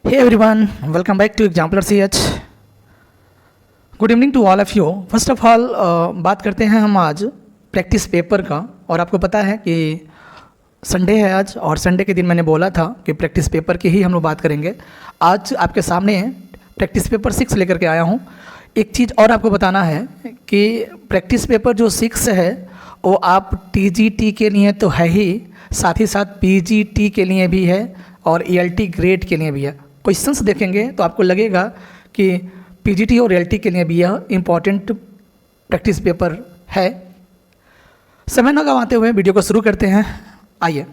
Hey everyone, welcome back to Exemplar CH. Good evening to all of you. First of all बात करते हैं हम आज practice paper का. और आपको पता है कि संडे है आज, और संडे के दिन मैंने बोला था कि प्रैक्टिस पेपर की ही हम लोग बात करेंगे. आज आपके सामने प्रैक्टिस पेपर 6 लेकर के आया हूँ. एक चीज़ और आपको बताना है कि प्रैक्टिस पेपर जो 6 है वो आप TGT के लिए तो है ही, साथ ही साथ PGT के लिए भी है और ELT ग्रेड के लिए भी है. क्वेश्चंस देखेंगे तो आपको लगेगा कि PGT और ELT के लिए भी यह इम्पॉर्टेंट प्रैक्टिस पेपर है. समय न गंवाते हुए वीडियो को शुरू करते हैं. आइए,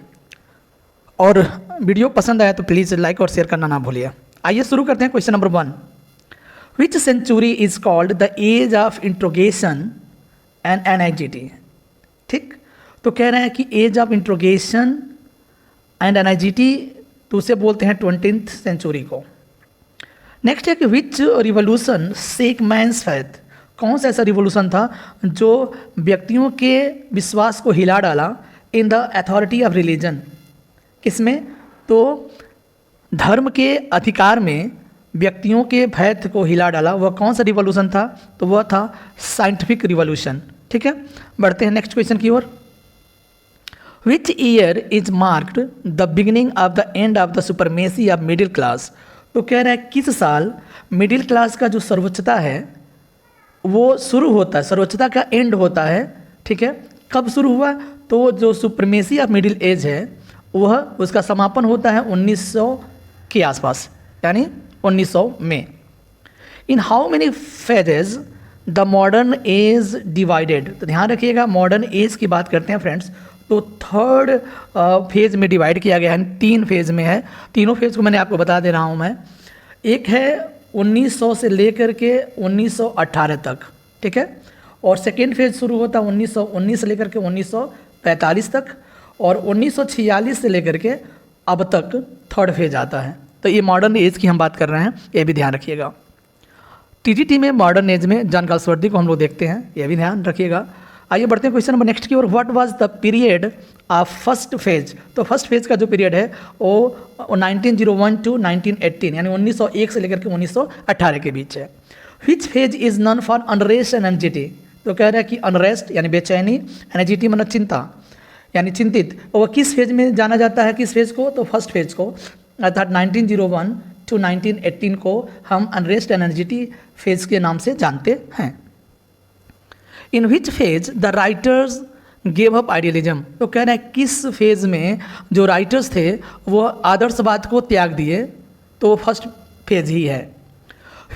और वीडियो पसंद आया तो प्लीज़ लाइक और शेयर करना ना भूलिए. आइए शुरू करते हैं. Question number 1, which century is called the age of interrogation and NIGT. ठीक, तो कह रहे हैं कि age of interrogation and NIGT तो उसे बोलते हैं 20th सेंचुरी को. नेक्स्ट है कि विच रिवोल्यूशन शेक मैंस फेथ. कौन सा ऐसा रिवोल्यूशन था जो व्यक्तियों के विश्वास को हिला डाला in the authority of religion. किसमें? तो धर्म के अधिकार में व्यक्तियों के फैथ को हिला डाला. वह कौन सा रिवोल्यूशन था? तो वह था साइंटिफिक रिवोल्यूशन. ठीक है, बढ़ते हैं नेक्स्ट क्वेश्चन की ओर. Which year is marked the beginning of the end of the supremacy of middle class. तो कह रहा है किस साल मिडिल क्लास का जो सर्वोच्चता है वो शुरू होता है, सर्वोच्चता का एंड होता है. ठीक है, कब शुरू हुआ? तो जो सुप्रीमेसी ऑफ मिडिल एज है वह उसका समापन होता है 1900 के आसपास, यानी 1900 में. In how many phases the modern age divided. तो ध्यान रखिएगा, मॉडर्न एज की बात करते हैं फ्रेंड्स, तो थर्ड फेज़ में डिवाइड किया गया है. 3 फेज़ में है. तीनों फेज़ को मैंने आपको बता दे रहा हूँ मैं. एक है 1900 से लेकर के 1918 तक. ठीक है, और सेकेंड फेज़ शुरू होता है 1919 से लेकर के 1945 तक, और 1946 से लेकर के अब तक थर्ड फेज़ आता है. तो ये मॉडर्न एज की हम बात कर रहे हैं, ये भी ध्यान रखिएगा. TGT में मॉडर्न एज में जॉन गाल्सवर्दी को हम लोग देखते हैं, ये भी ध्यान रखिएगा. आइए बढ़ते हैं क्वेश्चन नंबर नेक्स्ट की ओर. What was the period of first phase. तो फर्स्ट फेज का जो पीरियड है वो 1901 टू 1918, यानी 1901 से लेकर के 1918 के बीच है. Which phase is non for unrest and NGT. तो कह रहा है कि अनरेस्ट यानी बेचैनी, NGT मतलब चिंता यानी चिंतित. और किस फेज में जाना जाता है, किस फेज को? तो फर्स्ट फेज को, अर्थात 1901 टू 1918 को हम अनरेस्ट एंड NGT फेज के नाम से जानते हैं. In which phase the writers gave up idealism. तो कह रहे हैं किस फेज में जो राइटर्स थे वो आदर्शवाद को त्याग दिए. तो फर्स्ट फेज ही है.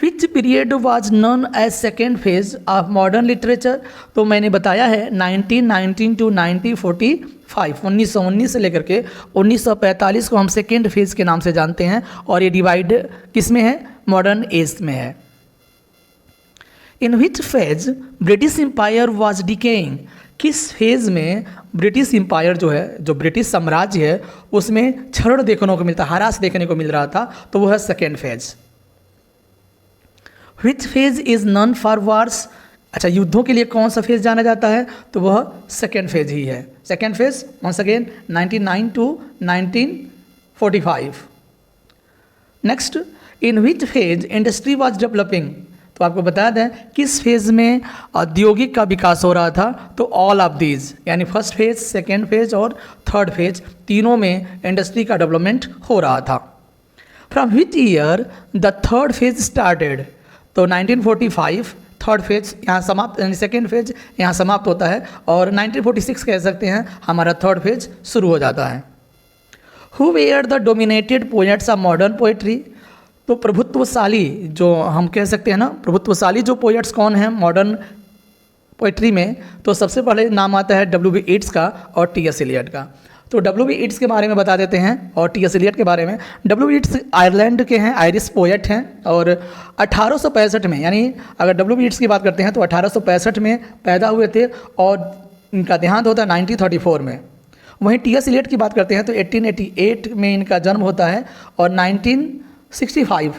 Which period was known as second phase of modern literature. तो मैंने बताया है 1919 टू 1945, 1919 से लेकर के 1945 को हम सेकेंड फेज के नाम से जानते हैं. और ये डिवाइड किस में है? मॉडर्न एज में है. In which phase British empire was decaying. किस फेज में ब्रिटिश एम्पायर जो है, जो ब्रिटिश साम्राज्य है, उसमें क्षरण देखने को मिलता, ह्रास देखने को मिल रहा था. तो वह है second phase. Which phase is non for wars. अच्छा, युद्धों के लिए कौन सा फेज जाना जाता है? तो वह सेकेंड फेज ही है. Second phase once again 1909 to 1945. Next, in which phase industry was developing. तो आपको बता दें किस फेज में औद्योगिक का विकास हो रहा था. तो ऑल ऑफ दीज, यानी फर्स्ट फेज, सेकेंड फेज और थर्ड फेज, तीनों में इंडस्ट्री का डेवलपमेंट हो रहा था. From which year the third phase started. तो 1945 थर्ड फेज यहाँ समाप्त, यानी सेकेंड फेज यहाँ समाप्त होता है, और 1946 कह सकते हैं हमारा थर्ड फेज शुरू हो जाता है. Who were the dominated poets of modern poetry. तो प्रभुत्वशाली, जो हम कह सकते हैं ना, प्रभुत्वशाली जो पोएट्स कौन हैं मॉडर्न पोएट्री में. तो सबसे पहले नाम आता है W.B. येट्स का और T.S. एलियट का. तो W.B. येट्स के बारे में बता देते हैं और T.S. एलियट के बारे में. W.B. येट्स आयरलैंड के हैं, आयरिश पोएट हैं, और 1865 में, यानी अगर W.B. येट्स की बात करते हैं तो 1865 में पैदा हुए थे और इनका देहांत होता है 1934 में. वहीं T.S. एलियट की बात करते हैं तो 1888 में इनका जन्म होता है, और 1965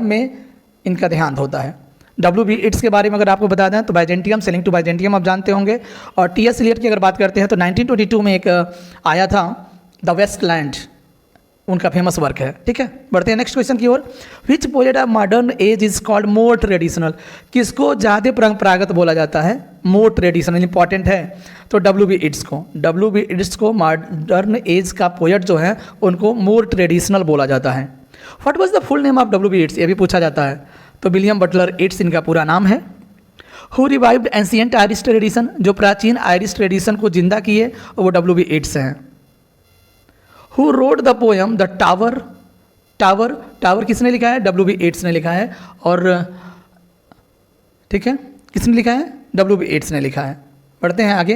में इनका देहांत होता है. W.B. येट्स के बारे में अगर आपको बता दें तो बाइजेंटियम, सेलिंग टू बाइजेंटियम आप जानते होंगे. और T.S. एलियट की अगर बात करते हैं तो 1922 में एक आया था द वेस्टलैंड, उनका फेमस वर्क है। ठीक है, बढ़ते हैं नेक्स्ट क्वेश्चन की ओर। Which poet of modern age is called more traditional? किसको ज़्यादा परंपरागत बोला जाता है? मोर ट्रेडिशनल, इंपॉर्टेंट है। तो डब्ल्यू.बी. येट्स को, डब्ल्यू.बी. येट्स को मॉडर्न एज का पोएट जो है उनको मोर ट्रेडिशनल बोला जाता है। What was the full name of W B. Yeats? ये भी पूछा जाता है। तो विलियम बटलर येट्स इनका पूरा नाम है। Who revived ancient Irish tradition? जो प्राचीन आयरिश ट्रेडिशन को जिंदा किए वो डब्ल्यू.बी. येट्स हैं। Who wrote the poem the tower? Tower, tower किसने लिखा है? डब्ल्यू.बी. येट्स ने लिखा है। और ठीक है, किसने लिखा है? डब्ल्यू.बी. येट्स ने लिखा है। पढ़ते हैं आगे।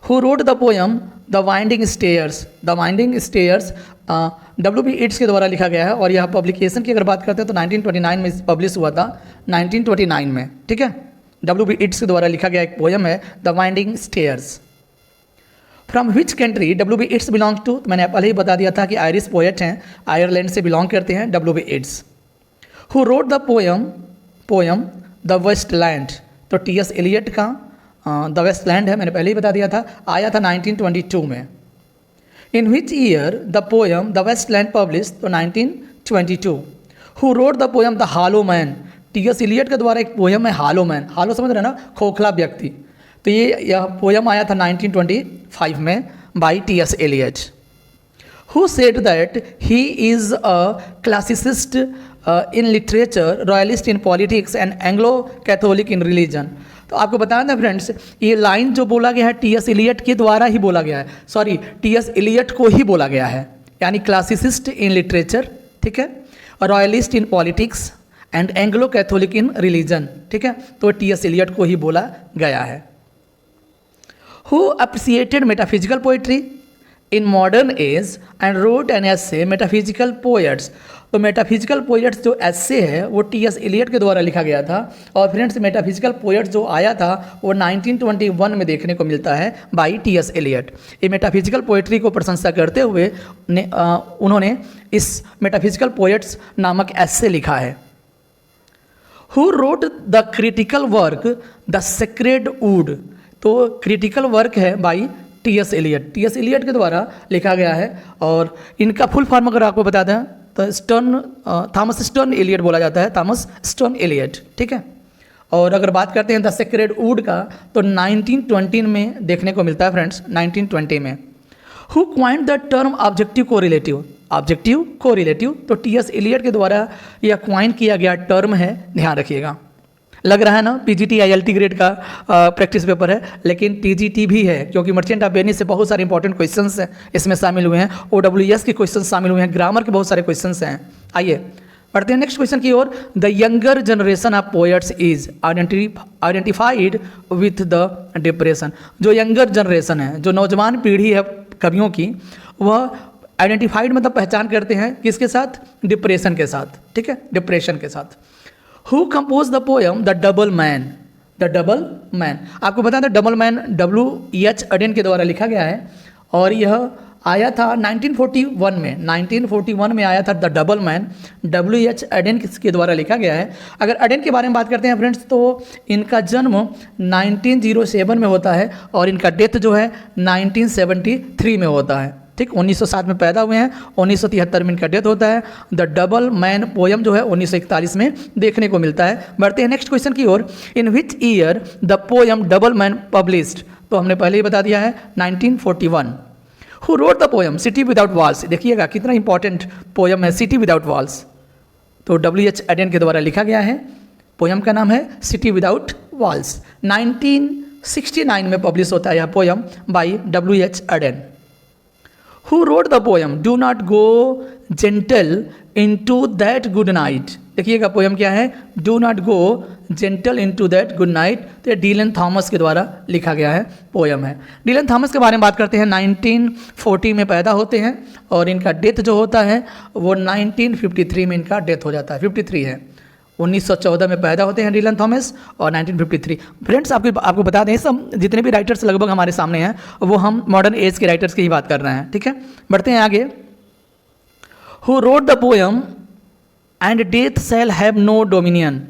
Who wrote the poem the winding stairs? The winding stairs W B. Yeats के द्वारा लिखा गया है। और यह पब्लिकेशन की अगर बात करते हैं तो 1929 में पब्लिश हुआ था, 1929 में। ठीक है, डब्ल्यू.बी. येट्स के द्वारा लिखा गया एक पोएम है the winding stairs. From which country W B. Yeats belong to? मैंने पहले ही बता दिया था कि आयरिश पोएट हैं, आयरलैंड से बिलोंग करते हैं W B. Yeats. Who wrote the poem the waste land? तो टी.एस. एलियट का द वेस्टलैंड है, मैंने पहले ही बता दिया था, आया था 1922 में। In which year the poem the Waste Land publish? तो 1922। Who wrote the poem the Hollow Man? T S. Eliot के द्वारा एक पोएम है हालो मैन। हालो समझ रहे ना, खोखला व्यक्ति। तो यह पोएम आया था 1925 में by T S. Eliot. Who said that he is a classicist in literature, royalist in politics and Anglo Catholic in religion? तो आपको बताया ना फ्रेंड्स, ये लाइन जो बोला गया है टी.एस. एलियट के द्वारा ही बोला गया है, सॉरी टी.एस. एलियट को ही बोला गया है, यानी क्लासिसिस्ट इन लिटरेचर, ठीक है, royalist in politics and Anglo Catholic in religion. ठीक है, तो टी.एस. एलियट को ही बोला गया है। Who appreciated metaphysical poetry in modern age and wrote an essay metaphysical poets? तो मेटाफिजिकल पोएट्स जो एसे है वो टी.एस. एलियट के द्वारा लिखा गया था। और फ्रेंड्स मेटाफिजिकल पोएट्स जो आया था वो 1921 में देखने को मिलता है बाई टी.एस. एलियट। ये मेटाफिजिकल पोएट्री को प्रशंसा करते हुए उन्होंने इस मेटाफिजिकल पोएट्स नामक एसे लिखा है। Who wrote the critical work the sacred wood? तो क्रिटिकल वर्क है by T S. Eliot, T S. Eliot के द्वारा लिखा गया है। और इनका फुल फॉर्म अगर आपको बता दें तो थॉमस स्टर्न एलियट बोला जाता है, थॉमस स्टर्न एलियट। ठीक है, और अगर बात करते हैं द सेक्रेड वुड का तो 1920 में देखने को मिलता है फ्रेंड्स, 1920 में। Who coined the term objective correlative? Objective correlative तो टी.एस. एलियट के द्वारा यह क्वाइन किया गया टर्म है, ध्यान रखिएगा। लग रहा है ना पीजीटी आईएलटी ग्रेड का प्रैक्टिस पेपर है, लेकिन टीजीटी भी है, क्योंकि मर्चेंट ऑफ वेनिस से बहुत सारे इंपॉर्टेंट क्वेश्चंस हैं इसमें शामिल हुए हैं, ओडब्ल्यूएस के क्वेश्चंस शामिल हुए हैं, ग्रामर के बहुत सारे क्वेश्चंस हैं। आइए बढ़ते हैं नेक्स्ट क्वेश्चन की ओर। The younger generation of poets is identified with the depression? जो यंगर जनरेशन है, जो नौजवान पीढ़ी है कवियों की, वह आइडेंटिफाइड मतलब पहचान करते हैं किसके साथ? डिप्रेशन के साथ। ठीक है, डिप्रेशन के साथ। Who compose the poem the double man? The double man, आपको बता दें डबल मैन W.H. अडेन के द्वारा लिखा गया है और यह आया था 1941 में। 1941 में आया था द डबल मैन, W.H. अडेन के द्वारा लिखा गया है। अगर अडेन के बारे में बात करते हैं फ्रेंड्स तो इनका जन्म 1907 में होता है और इनका डेथ जो है 1973 में होता है। ठीक, 1907 में पैदा हुए हैं, 1973 में इनका डेथ होता है। द डबल मैन पोएम जो है 1941 में देखने को मिलता है। बढ़ते हैं नेक्स्ट क्वेश्चन की ओर। In which year the poem Double Man published? तो हमने पहले ही बता दिया है 1941। Who wrote the poem City Without Walls? देखिएगा कितना इंपॉर्टेंट पोएम है सिटी विदाउट वॉल्स। तो W.H. अडेन के द्वारा लिखा गया है, पोएम का नाम है सिटी विदाउट वॉल्स। 1969 में पब्लिश होता है यह poem by W.H. अडेन। Who wrote the poem Do not go gentle into that good night? देखिएगा पोएम क्या है, do not go gentle into that good night. तो ये डीलन थॉमस के द्वारा लिखा गया है पोएम है। डीलन थॉमस के बारे में बात करते हैं, 1940 में पैदा होते हैं और इनका डेथ जो होता है वो 1953 में इनका डेथ हो जाता है, 53 है। 1914 में पैदा होते हैं डीलन थॉमस और 1953। फ्रेंड्स आपको बता दें सब जितने भी राइटर्स लगभग हमारे सामने हैं वो हम मॉडर्न एज के राइटर्स की ही बात कर रहे हैं। ठीक है, बढ़ते हैं आगे। Who wrote the poem and death shall have no dominion?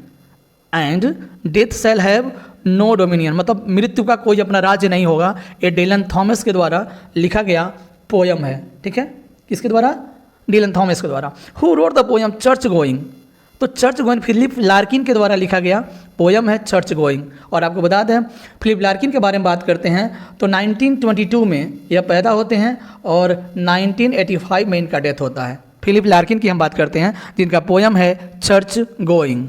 And death shall have no dominion मतलब मृत्यु का कोई अपना राज्य नहीं होगा। ये डीलन थॉमस के द्वारा लिखा गया पोएम है। ठीक है, किसके द्वारा? डिलन थॉमस के द्वारा। Who wrote the poem church going? तो चर्च गोइंग फिलिप लार्किन के द्वारा लिखा गया पोयम है चर्च गोइंग। और आपको बता दें फिलिप लार्किन के बारे में बात करते हैं तो 1922 में यह पैदा होते हैं और 1985 में इनका डेथ होता है। फिलिप लार्किन की हम बात करते हैं जिनका पोयम है Church Going.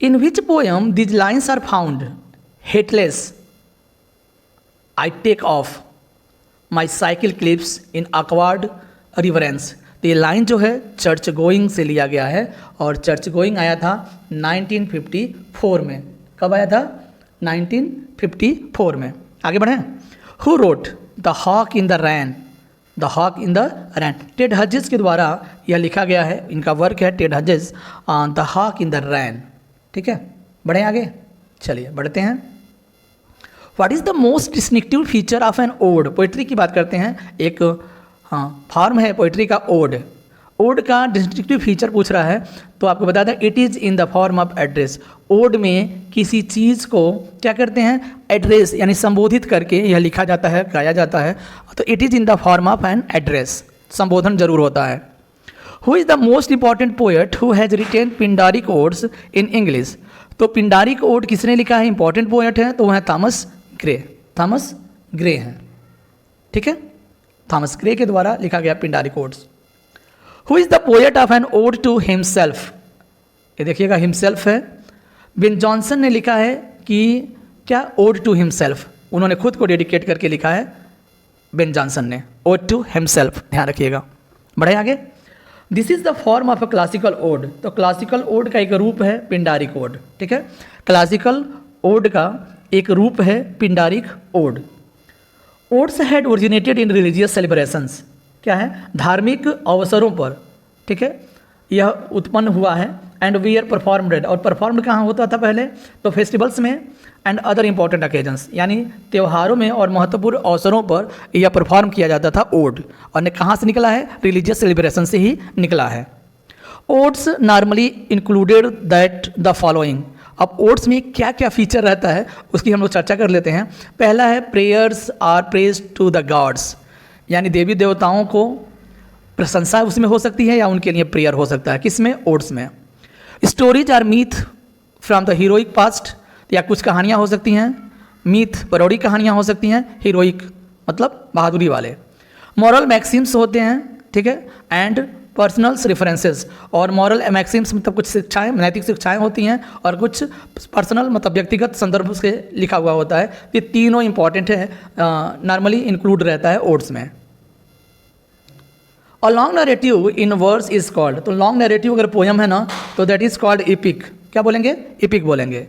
In which poem these lines are found? Hatless, I take off my cycle clips in awkward reverence. तो ये लाइन जो है चर्च गोइंग से लिया गया है और चर्च गोइंग आया था 1954 में। कब आया था? 1954 में। आगे बढ़ें। Who wrote the Hawk in the Rain? The Hawk in the Rain, Ted Hughes के द्वारा यह लिखा गया है। इनका वर्क है Ted Hughes the Hawk in the Rain. ठीक है, बढ़ें आगे। चलिए बढ़ते हैं। What is the most distinctive feature of an ode? Poetry की बात करते हैं। एक फॉर्म है पोइट्री का ओड। ओड का डिस्टिंक्टिव फीचर पूछ रहा है तो आपको बता दें it is in the form of address. Ode में किसी चीज़ को क्या करते हैं? एड्रेस यानी संबोधित करके यह लिखा जाता है, गाया जाता है। तो it is in the form of an address, संबोधन जरूर होता है। Who is the most important poet who has retain पिंडारिक odds in English? तो पिंडारिक ओड किसने लिखा है? इंपॉर्टेंट पोएट है तो वह है थॉमस ग्रे। थॉमस ग्रे हैं। ठीक है, थॉमस ग्रे के द्वारा लिखा गया Pindaric odes. Who is the poet of an ode to himself? ये देखिएगा हिमसेल्फ है। बेन जॉनसन ने लिखा है कि क्या? Ode to himself. उन्होंने खुद को डेडिकेट करके लिखा है बेन जॉनसन ने, ओड टू हिमसेल्फ। ध्यान रखिएगा। बढ़े आगे। This is the form of a classical ode. तो क्लासिकल ओड का एक रूप है पिंडारिक ओड। ठीक है, क्लासिकल ओड का एक रूप है Pindaric ode. Odes had originated in religious celebrations. क्या है? धार्मिक अवसरों पर। ठीक है, यह उत्पन्न हुआ है। एंड वी आर परफॉर्मड, और परफॉर्म कहाँ होता था पहले? तो फेस्टिवल्स में एंड अदर इंपॉर्टेंट ओकेजन्स, यानी त्योहारों में और महत्वपूर्ण अवसरों पर यह परफॉर्म किया जाता था ओड। और कहाँ से निकला है? रिलीजियस सेलिब्रेशन से ही निकला है। Odds normally included that the following. अब ओड्स में क्या क्या फीचर रहता है उसकी हम लोग चर्चा कर लेते हैं। पहला है prayers are praise to the gods, यानी देवी देवताओं को प्रशंसा उसमें हो सकती है या उनके लिए प्रेयर हो सकता है। किसमें? ओड्स में। Stories are myth from the heroic past, या कुछ कहानियाँ हो सकती हैं। मीथ पौराणिक कहानियाँ हो सकती हैं, हीरोइक मतलब बहादुरी वाले। मॉरल मैक्सिम्स होते हैं। ठीक है, एंड पर्सनल्स रेफरेंसेस। और मॉरल मैक्सिम्स मतलब कुछ शिक्षाएं, नैतिक शिक्षाएं होती हैं, और कुछ पर्सनल मतलब व्यक्तिगत संदर्भ से लिखा हुआ होता है। ये तीनों इंपॉर्टेंट है, नॉर्मली इंक्लूड रहता है ओड्स में। और long narrative in verse is called. तो लॉन्ग नैरेटिव अगर पोयम है ना तो दैट इज कॉल्ड एपिक। क्या बोलेंगे? एपिक बोलेंगे।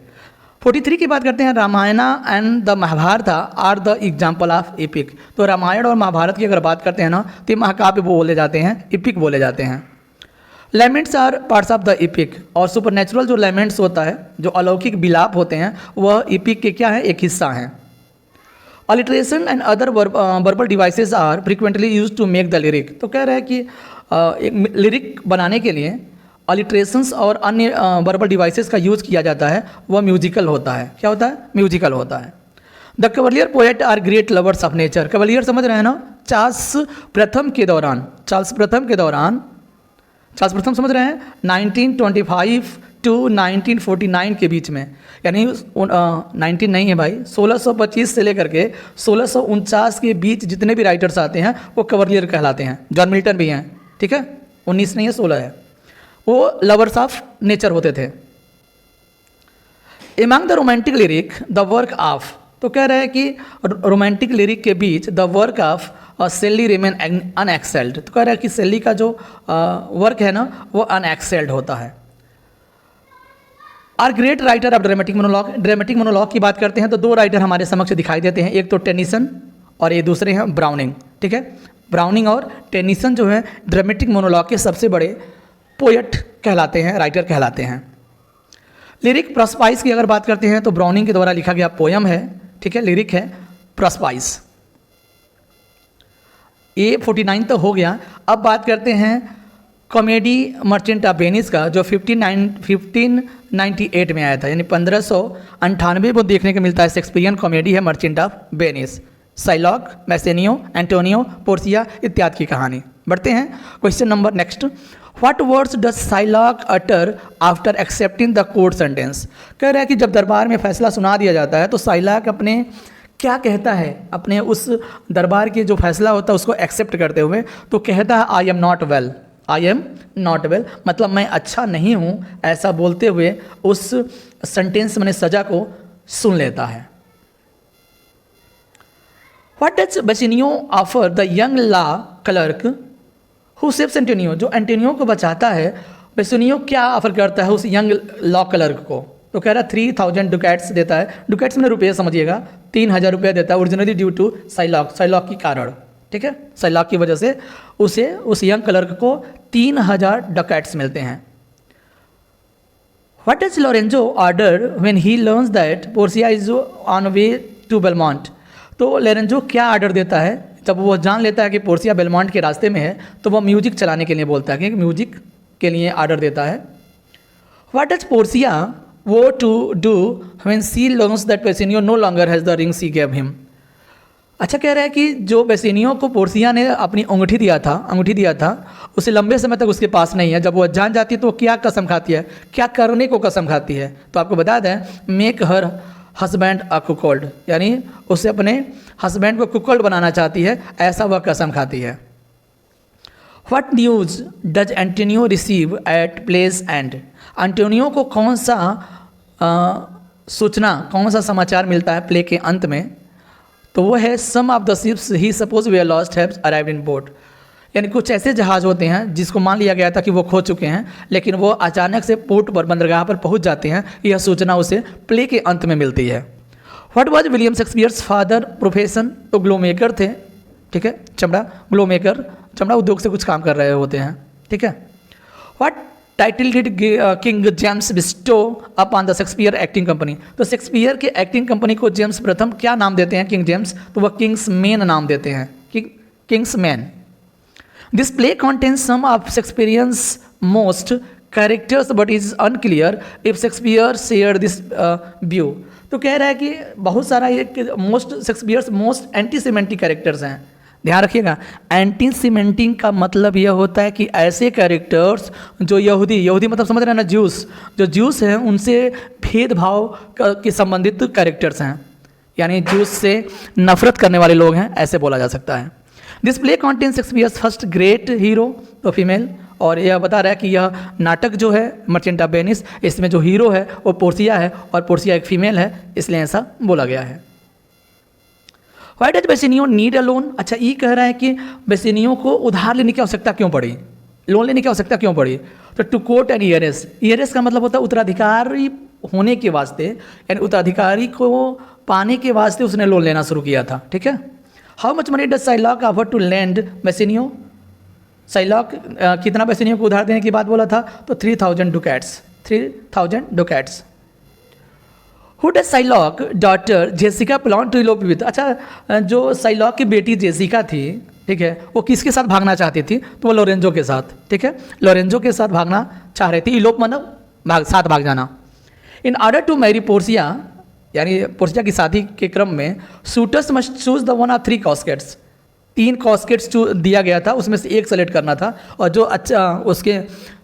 43 की बात करते हैं। Ramayana and the Mahabharata are the example of epic. तो रामायण और महाभारत की अगर बात करते हैं ना तो ये महाकाव्य बोले जाते हैं, एपिक बोले जाते हैं। Laments are parts of the epic. और सुपरनेचुरल जो लेमेंट्स होता है, जो अलौकिक विलाप होते हैं, वह एपिक के क्या है? एक हिस्सा हैं। Alliteration and other verbal devices are frequently use to make the lyric. तो कह रहे हैं कि एक लिरिक बनाने के लिए अलिट्रेशंस और अन्य वर्बल डिवाइसेस का यूज़ किया जाता है, वह म्यूजिकल होता है। क्या होता है? म्यूजिकल होता है। The cavalier poet are great lovers of nature. Cavalier समझ रहे हैं ना? चार्ल्स प्रथम समझ रहे हैं 1925 टू 1949 के बीच में, यानी 19 नहीं है भाई, 1625 से लेकर के 1649 के बीच जितने भी राइटर्स आते हैं वो कवलियर कहलाते हैं। जॉन मिल्टन भी हैं। ठीक है, 19 नहीं है, 16 है। वो लवर्स ऑफ नेचर होते थे। Among the romantic lyric the work of. तो कह रहे हैं कि रोमांटिक लिरिक के बीच द वर्क ऑफ सेली रिमेन अनएक्सेल्ड। तो कह रहे हैं कि सेली का जो वर्क है ना वो अनएक्सेल्ड होता है। Are great writer of dramatic monologue. Dramatic monologue की बात करते हैं तो दो राइटर हमारे समक्ष दिखाई देते हैं, एक तो टेनिसन और ये दूसरे हैं ब्राउनिंग। ठीक है, ब्राउनिंग और टेनिसन जो है ड्रामेटिक मोनोलॉग के सबसे बड़े पोएट कहलाते हैं, राइटर कहलाते हैं। लिरिक प्रोस्पाइस की अगर बात करते हैं तो ब्राउनिंग के द्वारा लिखा गया पोयम है। ठीक है, लिरिक है प्रोस्पाइस। ये 49 तो हो गया। अब बात करते हैं कॉमेडी मर्चेंट ऑफ वेनिस का, जो 1598 में आया था, यानी 1598 में देखने को मिलता है। शेक्सपियन कॉमेडी है merchant of Venice. Psylocke, Bassanio, Antonio, Portia इत्यादि की कहानी। बढ़ते हैं question number next. What words does Psylocke utter after accepting the court sentence. कह रहा है कि जब दरबार में फैसला सुना दिया जाता है तो साइलॉक अपने क्या कहता है, अपने उस दरबार के जो फैसला होता है उसको एक्सेप्ट करते हुए तो कहता है I am not well, I am not well, मतलब मैं अच्छा नहीं हूँ, ऐसा बोलते हुए उस सेंटेंस मैंने सज़ा को सुन लेता है। What does Bassanio offer the young law clerk who saves Antonio. जो एंटोनियो को बचाता है बेसिनियो क्या ऑफर करता है उस यंग लॉ क्लर्क को, तो कह रहा है 3000 डुकैट्स देता है, डुकैट्स में रुपये समझिएगा, 3000 रुपये देता है originally due to Shylock, Shylock की कारण, ठीक है, साइलॉक की वजह से उसे उस यंग क्लर्क को 3000 डुकैट्स मिलते हैं। What does Lorenzo order when he learns that Portia is on way to Belmont. तो लोरेंजो क्या ऑर्डर देता है जब वो जान लेता है कि पोर्सिया बेलमोंट के रास्ते में है, तो वह म्यूजिक चलाने के लिए बोलता है, कि म्यूजिक के लिए ऑर्डर देता है। What does Portia vow to do when she learns that Bassanio no longer has the ring she gave him. अच्छा, कह रहा है कि जो बेसिनियो को पोर्सिया ने अपनी अंगूठी दिया था उसे लंबे समय तक उसके पास नहीं है, जब वो जान जाती है तो वो क्या कसम खाती है, क्या करने को कसम खाती है, तो आपको बता दें मेक हर हस्बैंड अ कुकोल्ड, यानी उसे अपने हस्बैंड को कुकोल्ड बनाना चाहती है, ऐसा वह कसम खाती है। What news does Antonio receive at place and. Antonio को कौन सा सूचना, कौन सा समाचार मिलता है प्ले के अंत में, तो वो है some of the ships he suppose they are lost have arrived in boat. यानी कुछ ऐसे जहाज़ होते हैं जिसको मान लिया गया था कि वो खो चुके हैं, लेकिन वो अचानक से पोर्ट पर, बंदरगाह पर पहुंच जाते हैं, यह सूचना उसे प्ले के अंत में मिलती है। What was William Shakespeare's father profession. तो ग्लो मेकर थे, ठीक है, चमड़ा, ग्लो मेकर, चमड़ा उद्योग से कुछ काम कर रहे होते हैं, ठीक है। What title did king James bestow upon the Shakespeare acting company. तो शेक्सपियर के एक्टिंग कंपनी को जेम्स प्रथम क्या नाम देते हैं, किंग जेम्स, तो वह किंग्स मैन नाम देते हैं, Kings man. This play contains some of Shakespeare's most characters but is unclear if Shakespeare shared this view। तो कह रहा है कि बहुत सारा ये Shakespeare's most anti semantic characters हैं। ध्यान रखिएगा, एंटी सीमेंटिंग का मतलब यह होता है कि ऐसे कैरेक्टर्स जो यहूदी मतलब समझ रहे हैं ना, जो ज्यूस हैं उनसे भेदभाव के संबंधित कैरेक्टर्स हैं, यानी ज्यूस से नफरत करने वाले लोग हैं, ऐसे बोला जा सकता है। This play contains Shakespeare's first great hero, तो फीमेल, और यह बता रहा है कि यह नाटक जो है मर्चेंट ऑफ वेनिस, इसमें जो हीरो है वो पोर्सिया है और पोर्सिया एक फीमेल है, इसलिए ऐसा बोला गया है। Why does Bassanio need a loan. अच्छा, ये कह रहा है कि बेसिनियो को उधार लेने की आवश्यकता क्यों पड़ी, लोन लेने की आवश्यकता क्यों पड़ी। तो टू कोट एन ईयरएस का मतलब होता है उत्तराधिकारी होने के वास्ते, यानी उत्तराधिकारी को पाने के वास्ते उसने लोन लेना शुरू किया था, ठीक है। How much money does Shylock offer to lend Bassanio. Shylock कितना बेसिनियो को उधार देने की बात बोला था, तो 3000 ducats, 3000 ducats. Who does Shylock daughter Jessica plan to elope with. अच्छा, जो साइलॉक की बेटी जेसिका थी, ठीक है, वो किसके साथ भागना चाहती थी, तो वो लोरेंजो के साथ, ठीक है, लोरेंजो के साथ भागना चाह रही थी। इलोप मतलब साथ भाग जाना। In order to marry Portia, यानी पोर्सिया की शादी के क्रम में suitors must choose the one of 3 caskets, 3 caskets दिया गया था, उसमें से एक सेलेक्ट करना था, और जो अच्छा उसके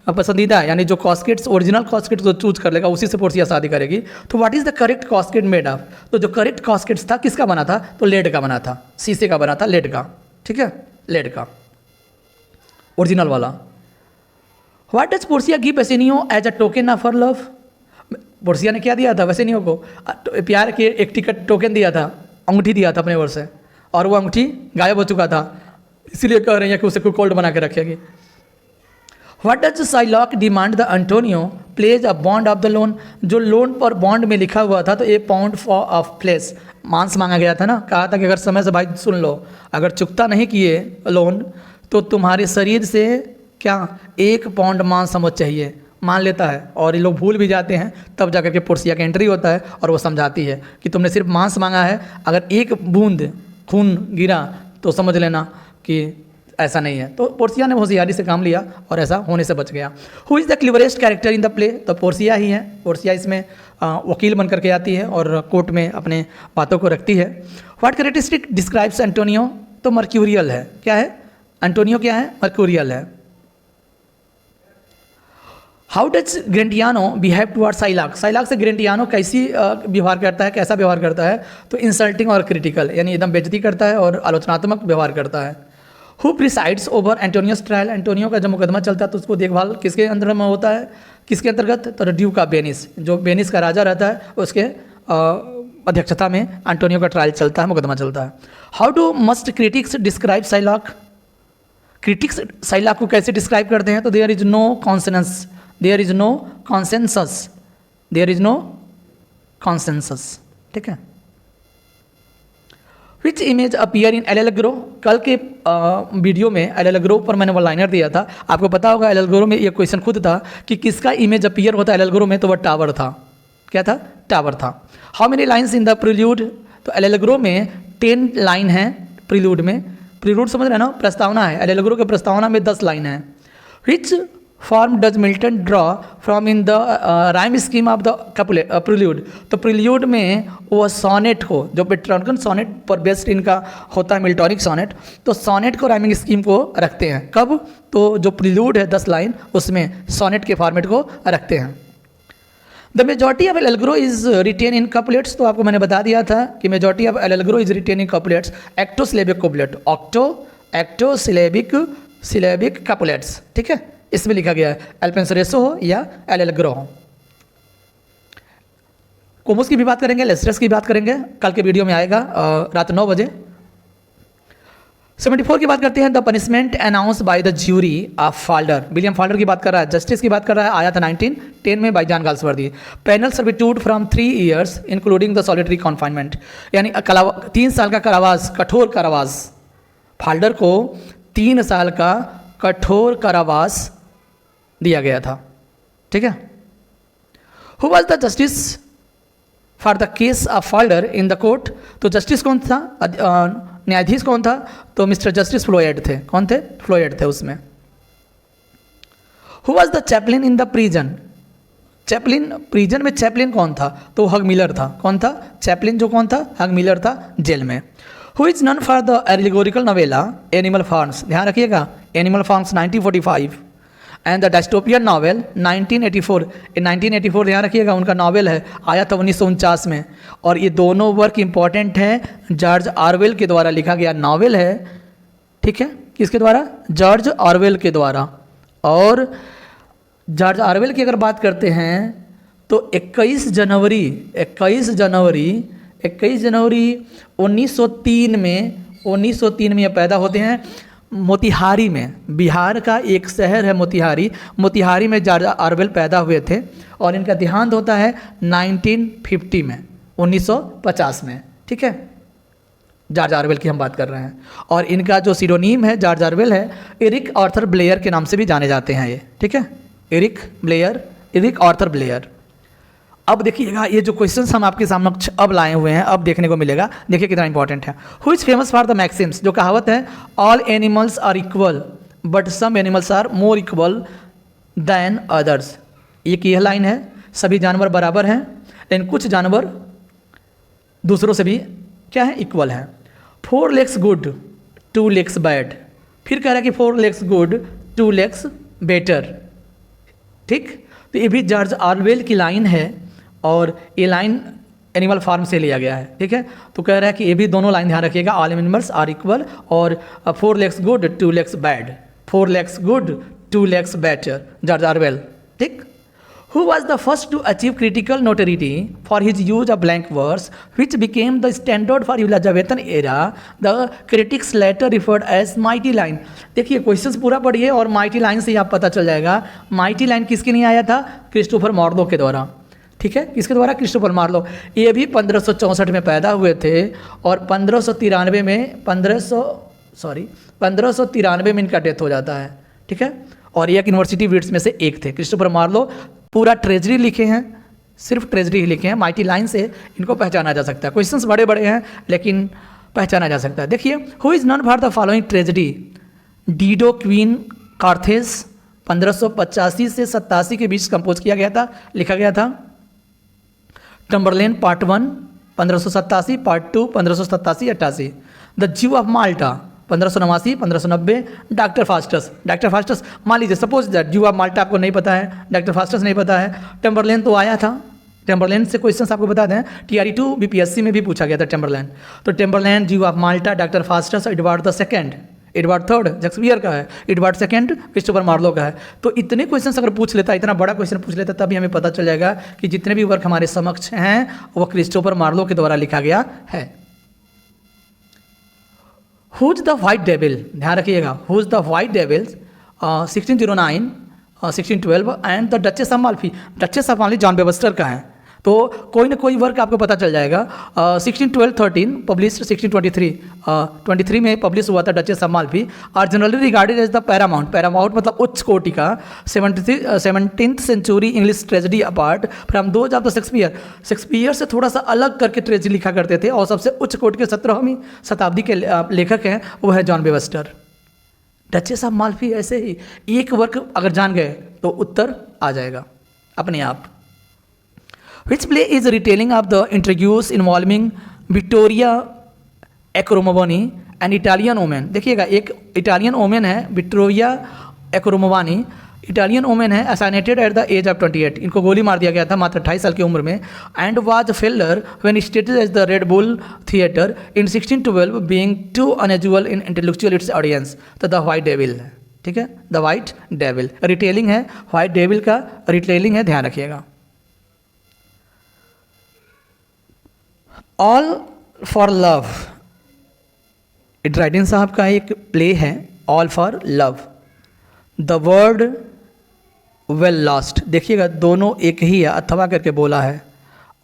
पसंदीदा, यानी जो कॉस्केट्स ओरिजिनल कॉस्केट्स जो चूज कर लेगा उसी से पोर्सिया शादी करेगी। तो what is the correct casket made of. तो जो करेक्ट कॉस्केट्स था किसका बना था, तो लेड का बना था, शीशे का बना था, लेड का, ठीक है, लेड का ओरिजिनल वाला। What does Portia give Bassanio as a token of her love. Portia ने क्या दिया था बेसिनियो को, प्यार के एक टिकट टोकन दिया था, अंगूठी दिया था अपने ओर से, और वो अंगूठी गायब हो चुका था, इसीलिए कह रही है कि उसे कोल्ड बना के रखेगी। What does Psylocke demand the Antonio plays a bond of the loan. जो लोन पर बॉन्ड में लिखा हुआ था, तो ए पाउंड फॉर ऑफ फ्लेश, मांस मांगा गया था ना, कहा था कि अगर समय से भाई सुन लो, अगर चुकता नहीं किए लोन तो तुम्हारे शरीर से क्या 1 पाउंड मांस समझ चाहिए। मान लेता है और ये लोग भूल भी जाते हैं, तब जाकर के पोर्सिया का एंट्री होता है और वो समझाती है कि तुमने सिर्फ मांस मांगा है, अगर 1 बूंद खून गिरा तो समझ लेना कि ऐसा नहीं है। तो पोर्सिया ने होशियारी से काम लिया और ऐसा होने से बच गया। Who is the cleverest character in the play? तो पोर्सिया ही है। पोर्सिया इसमें वकील बन करके आती है और कोर्ट में अपने बातों को रखती है। What characteristic describes Antonio? तो मर्क्यूरियल है। क्या है? एंटोनियो क्या है? मर्क्यूरियल है। How does Gratiano behave toward Shylock? Shylock से ग्रेंटियानो कैसी व्यवहार करता है, कैसा व्यवहार करता है? तो इंसल्टिंग और क्रिटिकल, यानी एकदम बेइज्जती करता है और आलोचनात्मक व्यवहार करता है। Who presides over Antonio's trial? Antonio का जब मुकदमा चलता है तो उसको देखभाल किसके अंदर में होता है, किसके अंतर्गत? तो ड्यूक ऑफ वेनिस, जो वेनिस का राजा रहता है उसके अध्यक्षता में एंटोनियो का ट्रायल चलता है, मुकदमा चलता है। How do must critics describe Shylock? Critics Shylock को कैसे डिस्क्राइब करते हैं? तो there is no consensus, there is no consensus, there is no consensus. ठीक है। Which image appear in L'Allegro? कल के वीडियो में एल-एल-ग्रो पर मैंने वो लाइनर दिया था, आपको पता होगा एल-एल-ग्रो में ये क्वेश्चन खुद था कि किसका इमेज अपीयर होता है एल-एल-ग्रो में, तो वह टावर था। क्या था? टावर था। How many lines in the prelude? तो एल-एल-ग्रो में 10 लाइन है प्रिल्यूड में। प्रिल्यूड समझ रहे हैं ना? प्रस्तावना है। एल-एल-ग्रो के प्रस्तावना में 10 लाइन है। Which form does Milton draw from in the rhyme scheme of the prelude? तो प्रिल्यूड में वो सोनेट को, जो पेट्रोनिकन सोनेट पर बेस्ड इनका होता है मिल्टॉनिक सोनेट, तो सोनेट को राइमिंग स्कीम को रखते हैं। कब? तो जो प्रिल्यूड है 10 लाइन, उसमें सोनेट के फॉर्मेट को रखते हैं। The majority of L'Allegro is written in couplets? तो आपको मैंने बता दिया था कि majority of L'Allegro is written in couplets. Octosyllabic couplet, octosyllabic couplets. ठीक है, इसमें लिखा गया है एल्पेंसरेसो हो या एल-एल-ग्रो हो। कोमोस की भी बात करेंगे, लेस्ट्रस की बात करेंगे, कल के वीडियो में आएगा रात 9 बजे। 74 की बात करते हैं। The punishment announce by the jury of Falder? William Falder की बात कर रहा है, जस्टिस की बात कर रहा है। आया था 1910 में by John Galsworthy. Penal servitude from 3 years including the solitary confinement, यानी 3 साल का कारावास, कठोर कारावास। फाल्डर को 3 साल का कठोर कारावास दिया गया था। ठीक है। Who was the justice for the case of Falder in the court? तो जस्टिस कौन था, न्यायाधीश कौन था? तो मिस्टर जस्टिस फ्लोयड थे। कौन थे? फ्लोयड थे उसमें। Who was the Chaplin in the prison? Chaplin, prison में चैपलिन कौन था? तो हग मिलर था। कौन था? चैपलिन जो कौन था? हग मिलर था जेल में। Who is known for the allegorical novella animal farms? ध्यान रखिएगा, animal farms 1945 and the dystopian novel 1984। 1984 ध्यान रखिएगा, उनका नॉवेल है, आया था 1949 में। और ये दोनों वर्क इंपॉर्टेंट हैं, जॉर्ज ऑरवेल के द्वारा लिखा गया नॉवेल है। ठीक है, किसके द्वारा? जॉर्ज ऑरवेल के द्वारा। और जॉर्ज ऑरवेल की अगर बात करते हैं तो 21 जनवरी 1903 में ये पैदा होते हैं मोतिहारी में। बिहार का एक शहर है मोतिहारी में जॉर्ज ऑरवेल पैदा हुए थे। और इनका देहांत होता है 1950 में, 1950 में। ठीक है, जॉर्ज ऑरवेल की हम बात कर रहे हैं। और इनका जो सिरोनीम है जॉर्ज ऑरवेल है, एरिक आर्थर ब्लेयर के नाम से भी जाने जाते हैं ये। ठीक है, एरिक आर्थर ब्लेयर। अब देखिएगा, ये जो क्वेश्चंस हम आपके समक्ष अब लाए हुए हैं, अब देखने को मिलेगा, देखिए कितना इंपॉर्टेंट है। Who is famous for the maxims? जो कहावत है, all animals are equal but some animals are more equal than others. एक यह लाइन है, सभी जानवर बराबर हैं लेकिन कुछ जानवर दूसरों से भी क्या है? इक्वल है। 4 legs गुड 2 legs बैड। फिर कह रहा है कि 4 legs गुड 2 legs बेटर। ठीक, तो ये भी जॉर्ज ऑरवेल की लाइन है और ये लाइन एनिमल फार्म से लिया गया है। ठीक है, तो कह रहा है कि ये भी दोनों लाइन ध्यान रखिएगा, ऑल एनिमल्स आर इक्वल और 4 legs good 2 legs bad. 4 legs good 2 legs better, George Orwell. ठीक। Who was the first to achieve critical notoriety for his use of blank verse, which became the standard for Elizabethan era? The critics later referred as mighty line. देखिए questions पूरा पढ़िए और mighty line से ही आप पता चल जाएगा। Mighty line किसके नहीं आया था? क्रिस्टोफर मार्लो के द्वारा। ठीक है, किसके द्वारा? Christopher Marlowe. ये भी 1564 में पैदा हुए थे और 1593 में इनका डेथ हो जाता है। ठीक है, और एक यूनिवर्सिटी वीड्स में से एक थे क्रिस्टोफर मार्लो। पूरा ट्रेजरी लिखे हैं, सिर्फ ट्रेजरी ही लिखे हैं। माइटी लाइन से इनको पहचाना जा सकता है। क्वेश्चंस बड़े बड़े हैं लेकिन पहचाना जा सकता है। देखिए, who is non for the following tragedy? Dido queen Carthage 1585 से 87 के बीच कंपोज किया गया था, लिखा गया था। टम्बरलेन पार्ट 1 1587, पार्ट 2 1587-88। द ज्यू ऑफ माल्टा 1589, 1590। डॉक्टर फास्टस मान लीजिए सपोज दैट ज्यू ऑफ माल्टा आपको नहीं पता है, डॉक्टर फास्टस नहीं पता है, टम्बरलेन तो आया था। टेम्बरलैंड से क्वेश्चंस आपको बता दें, TRE2 BPSC में भी पूछा गया था टेम्बरलैंड। तो टेम्बरलैंड, ज्यू of Malta, doctor Faustus, Edward the second, Edward third Shakespeare का है, एडवर्ड सेकंड क्रिस्टोफर मार्लो का है। तो इतने क्वेश्चंस अगर पूछ लेता, इतना बड़ा क्वेश्चन पूछ लेता, तभी हमें पता चल जाएगा कि जितने भी वर्क हमारे समक्ष हैं वो क्रिस्टोफर मार्लो के द्वारा लिखा गया है। हुज द वाइट डेविल, ध्यान रखिएगा, whose the white devil 1609, 1612 and the Duchess of Malfi. Duchess of Malfi John Webster का है। तो कोई ना कोई वर्क आपको पता चल जाएगा। 1612-13 पब्लिश, 1623 में पब्लिश हुआ था डचेस ऑफ माल्फी, और generally regarded as the paramount मतलब उच्च कोटि का 17th century English tragedy apart from those of the Shakespeare से थोड़ा सा अलग करके ट्रेजेडी लिखा करते थे, और सबसे उच्च कोटि के 17वीं शताब्दी के लेखक हैं, वो है John Webster. Duchess of Malfi ऐसे ही एक वर्क अगर जान गए तो उत्तर आ जाएगा अपने आप। Which play is a retelling of the intrigues involving Vittoria Acromoboni, an Italian woman। देखिएगा, एक इटालियन वोमेन है विक्टोरिया एक्रोमोवानी, इटालियन वोमेन है, assassinated at the age of 28। इनको गोली मार दिया गया था मात्र 28 साल की उम्र में। And was failure when stated as the Red Bull Theatre in 1612 being too unusual in intellectual its audience। तो द वाइट डेविल है, ठीक है, द वाइट डेविल रिटेलिंग है, वाइट डेविल का रिटेलिंग है, ध्यान रखिएगा। ऑल फॉर लव, ड्राइडेन साहब का एक प्ले है, All for Love. The World Well Lost, देखिएगा दोनों एक ही है, अथवा करके बोला है।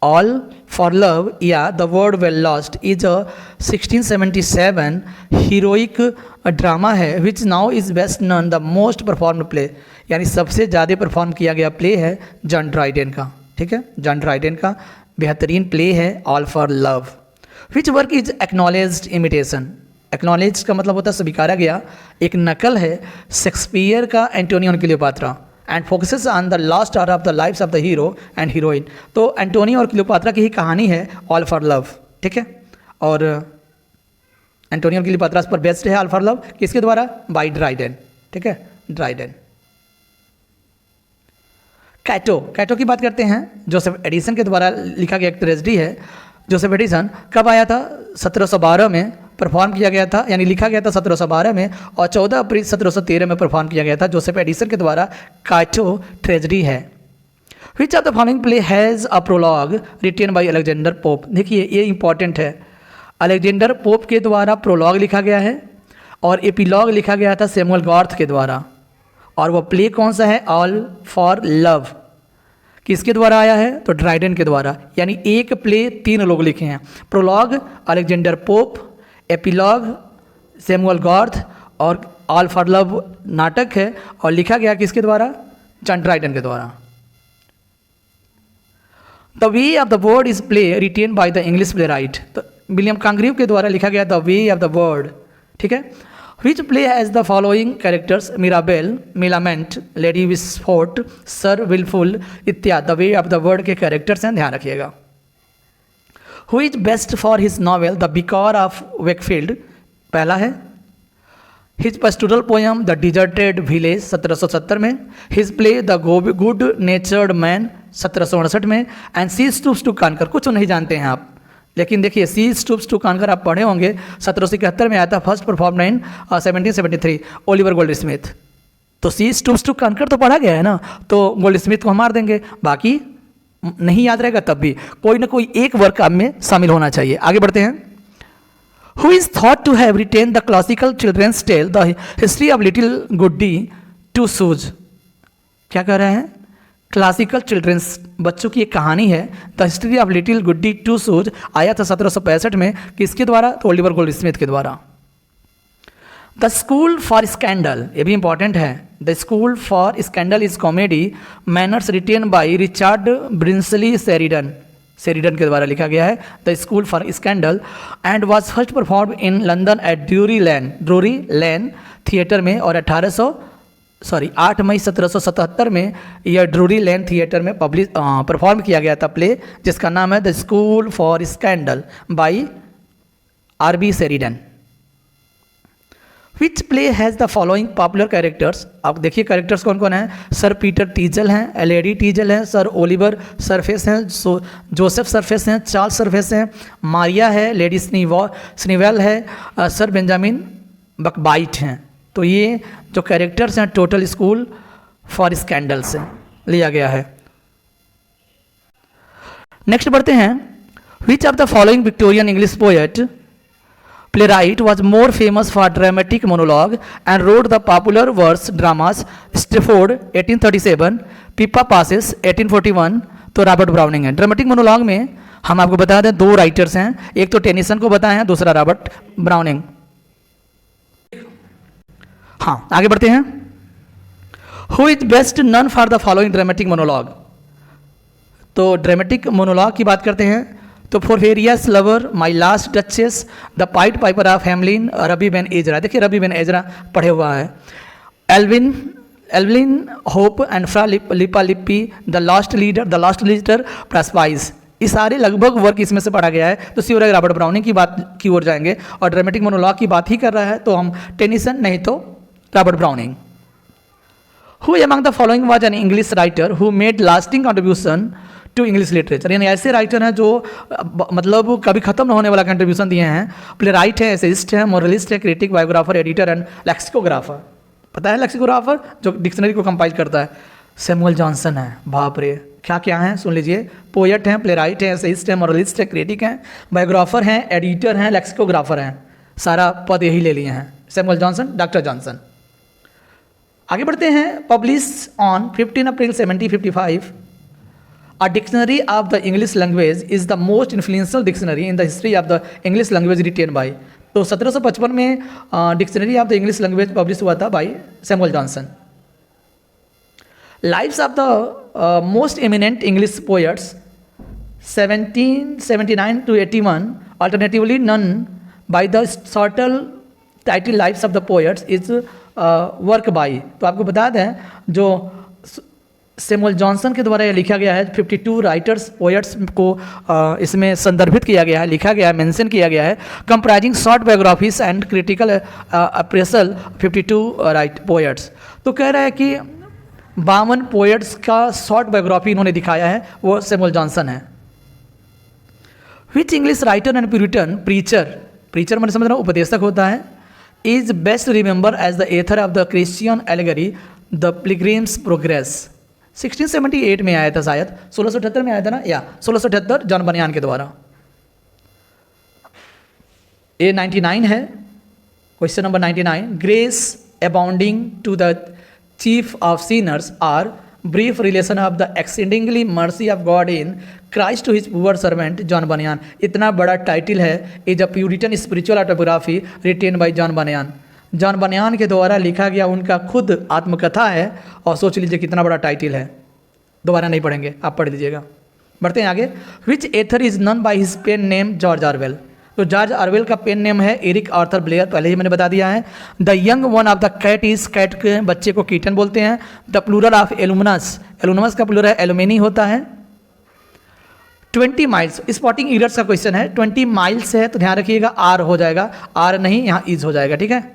ऑल फॉर लव या the World Well Lost is a 1677 heroic drama है, which now is best known the most performed play, यानी सबसे ज़्यादा परफॉर्म किया गया प्ले है जॉन ड्राइडेन का, ठीक है, जॉन ड्राइडेन का बेहतरीन प्ले है All for love. Which work is acknowledged imitation, acknowledge का मतलब होता है स्वीकारा गया, एक नकल है शेक्सपियर का एंटोनियो और Cleopatra, and focuses on the last hour of the lifes of the hero and heroine. तो एंटोनियो और क्लियोपात्रा की ही कहानी है ऑल फॉर लव, ठीक है, और एंटोनियो और क्लियोपात्रा पर बेस्ड है ऑल फॉर लव, किसके द्वारा, बाय ड्राइडेन, ठीक है, ड्राइडेन। कैटो की बात करते हैं, जोसेफ एडिसन के द्वारा लिखा गया एक ट्रेजेडी है। जोसेफ एडिसन कब आया था, 1712 में परफॉर्म किया गया था, यानी लिखा गया था 1712 में, और 14 अप्रैल 1713 में परफॉर्म किया गया था जोसेफ एडिसन के द्वारा। कैटो ट्रेजेडी है। Which of the following play has a prologue written by Alexander Pope. देखिए ये इंपॉर्टेंट है, अलेक्जेंडर पोप के द्वारा प्रोलॉग लिखा गया है और एपिलॉग लिखा गया था सैमुअल गॉर्थ के द्वारा, और वो प्ले कौन सा है, ऑल फॉर लव। किसके द्वारा आया है, तो ड्राइडेन के द्वारा, यानी एक प्ले 3 लोग लिखे हैं, prologue Alexander Pope, epilogue Samuel Garth, और ऑल फॉर लव नाटक है, और लिखा गया किसके द्वारा, जॉन ड्राइडेन के द्वारा। The Way of the World is play written by the English playwright, तो विलियम कांग्रीव के द्वारा लिखा गया the Way of the World, ठीक है। Which play has the following characters, Mirabell, Millamant, Lady Wishfort, Sir Wilfull इत्यादि। The Way of the World के characters हैं, ध्यान रखिएगा। Who is best for his novel the Vicar of Wakefield, पहला है। His pastoral poem the deserted village 1770 में। His play the good नेचर्ड man 1768 में। And C stoops to कानकर, कुछ नहीं जानते हैं आप, लेकिन देखिए सी स्टूप्स टू कानकर आप पढ़े होंगे, 1771 में आया था, फर्स्ट परफॉर्म इन 1773 ओलिवर गोल्ड स्मिथ। तो सी स्टूप्स टू कानकर तो पढ़ा गया है ना, तो गोल्ड स्मिथ को हम मार देंगे, बाकी नहीं याद रहेगा, तब भी कोई ना कोई एक वर्क आप में शामिल होना चाहिए। आगे बढ़ते हैं। Who is thought to have written the classical children's tale the History of Little Goody Two Shoes, क्या कह रहे हैं, क्लासिकल चिल्ड्रेंस बच्चों की एक कहानी है, the History of Little Goody Two Shoes, आया था 1765 में, किसके द्वारा, तो ओलिवर गोल्ड स्मिथ के द्वारा। द स्कूल फॉर स्कैंडल, ये भी इंपॉर्टेंट है, the School for Scandal is comedy manners written by Richard Brinsley Sheridan, Sheridan के द्वारा लिखा गया है, the School for Scandal, and was first perform in London at Drury Lane theatre में, और 8 मई 1777 में यह ड्रूरी लेन थिएटर में परफॉर्म किया गया था प्ले, जिसका नाम है the School for Scandal by R B. Sheridan. Which play has the following popular characters. आप देखिए कैरेक्टर्स कौन कौन हैं। सर पीटर टीजल हैं, लेडी टीजल हैं, सर ओलिवर सरफेस हैं, जोसेफ सरफेस हैं, चार्ल्स सरफेस हैं, मारिया है, लेडी स्नीवेल है, सर बेंजामिन बकबाइट हैं। तो ये जो कैरेक्टर्स हैं टोटल स्कूल फॉर स्कैंडल से लिया गया है। नेक्स्ट बढ़ते हैं। विच of the following Victorian English poet playwright was more famous for dramatic monologue and wrote the popular verse dramas Strafford 1837, Pippa Passes 1841। तो रॉबर्ट ब्राउनिंग है। ड्रामेटिक मोनोलॉग में हम आपको बता दें 2 राइटर्स हैं, एक तो टेनिसन को बताए हैं, दूसरा रॉबर्ट ब्राउनिंग। हाँ आगे बढ़ते हैं। Who is best known for the following dramatic monologue. तो ड्रामेटिक मोनोलॉग की बात करते हैं तो Porphyria's lover, my last duchess, the pied piper of Hamelin, Rabbi Ben Ezra. देखिए रबी बेन एजरा पढ़े हुआ है। एल्विन होप एंड फ्रा लिपा लिपी, द लास्ट लीडर प्रस्पाइस। ये सारे लगभग वर्क इसमें से पढ़ा गया है। तो श्योर है रॉबर्ट ब्राउनिंग की बात की ओर जाएंगे, और ड्रामेटिक मोनोलॉग की बात ही कर रहा है तो हम टेनिसन, नहीं तो Robert Browning. Who among the following was an English writer who made lasting contribution to English literature. यानी ऐसे राइटर हैं जो मतलब कभी खत्म न होने वाला कंट्रीब्यूशन दिए हैं। प्ले राइट है, एसेइस्ट है, मोरलिस्ट है, critic, biographer, editor and lexicographer. पता है लेक्सिकोग्राफर जो डिक्शनरी को कंपाइल करता है? सैमुअल जॉनसन है। बाप रे, क्या क्या हैं सुन लीजिए। पोएट हैं, प्ले राइट है, एसेइस्ट है, मोरलिस्ट है, क्रिटिक हैं, बायोग्राफर हैं, एडिटर हैं, लेक्सिकोग्राफर हैं। सारा पद यही ले लिए हैं सैमुअल जॉनसन, डॉक्टर जॉनसन। आगे बढ़ते हैं। Publish on 15 April 1755, A dictionary of the English language is the most influential dictionary in the history of the English language written by। तो 1755 में dictionary of the English language publish हुआ था by Samuel Johnson. Lives of the most eminent English poets 1779 to 81, alternatively none by the shorter title Lives of the Poets is work by। तो आपको बता दें जो Samuel Johnson के द्वारा यह लिखा गया है, 52 राइटर्स पोएट्स को इसमें संदर्भित किया गया है, लिखा गया है, मेंशन किया गया है। Comprising short biographies and critical appraisal 52 right poets. तो कह रहा है कि 52 पोएट्स का शॉर्ट बायोग्राफी इन्होंने दिखाया है, वो सैमुअल जॉनसन है। Which English writer and Puritan preacher मैंने समझ रहा हूँ उपदेशक होता है, is best remember as the author of the Christian allegory the Pilgrim's Progress. 1678 में आया था शायद, 1678 में आया था ना, या 1678 जॉन बनियान के द्वारा। ए 99 है, question number 99। Grace Abounding to the Chief of Sinners or Brief Relation of the exceedingly mercy of God in Christ to his poor servant John Bunyan. इतना बड़ा टाइटल है, is a Puritan spiritual autography written by John Bunyan. John Bunyan के द्वारा लिखा गया उनका खुद आत्मकथा है, और सोच लीजिए कितना बड़ा टाइटल है। दोबारा नहीं पढ़ेंगे, आप पढ़ लीजिएगा। बढ़ते हैं आगे। Which author is known by his pen name George Orwell. तो जॉर्ज ऑरवेल का पेन नेम है एरिक आर्थर ब्लेयर, पहले ही मैंने बता दिया है। The young one of the cat is, cat के बच्चे को कीटन बोलते हैं। द प्लूरल ऑफ एलुमनस का प्लूरल एलुमिनी होता है। 20 माइल्स, स्पॉटिंग ईरर्स का क्वेश्चन है। 20 माइल्स है तो ध्यान रखिएगा आर हो जाएगा, आर नहीं यहाँ इज हो जाएगा, ठीक है।